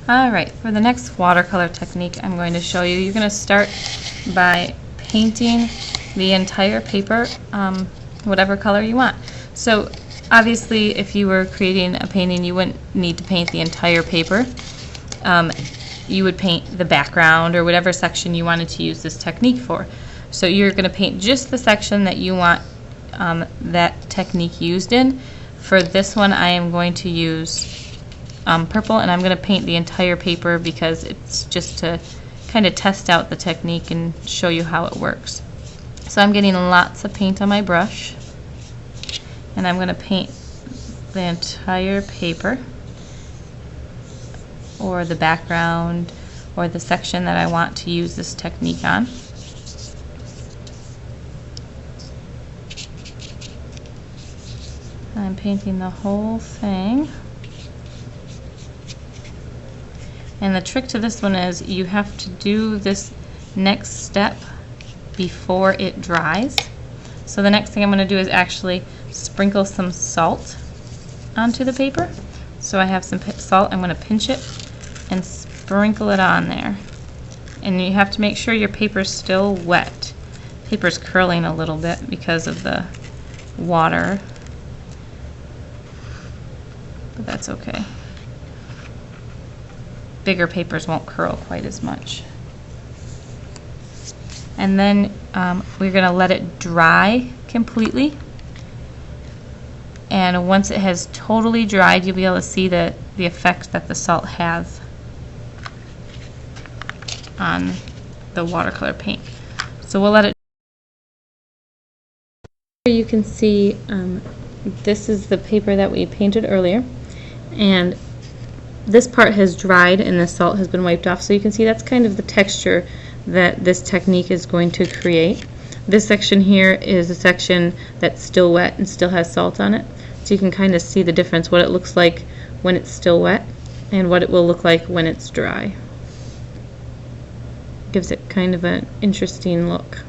Alright, for the next watercolor technique I'm going to show you, you're going to start by painting the entire paper whatever color you want. So obviously if you were creating a painting you wouldn't need to paint the entire paper. You would paint the background or whatever section you wanted to use this technique for. So you're going to paint just the section that you want that technique used in. For this one I am going to use purple, and I'm going to paint the entire paper because it's just to kind of test out the technique and show you how it works. So I'm getting lots of paint on my brush, and I'm going to paint the entire paper or the background or the section that I want to use this technique on. I'm painting the whole thing. And the trick to this one is you have to do this next step before it dries. So the next thing I'm going to do is actually sprinkle some salt onto the paper. So I have some salt. I'm going to pinch it and sprinkle it on there. And you have to make sure your paper's still wet. Paper's curling a little bit because of the water, but that's okay. Bigger papers won't curl quite as much. And then we're going to let it dry completely. And once it has totally dried, you'll be able to see the effect that the salt has on the watercolor paint. So we'll let it. Here you can see this is the paper that we painted earlier, and this part has dried and the salt has been wiped off, so you can see that's kind of the texture that this technique is going to create. This section here is a section that's still wet and still has salt on it, so you can kind of see the difference, what it looks like when it's still wet and what it will look like when it's dry. Gives it kind of an interesting look.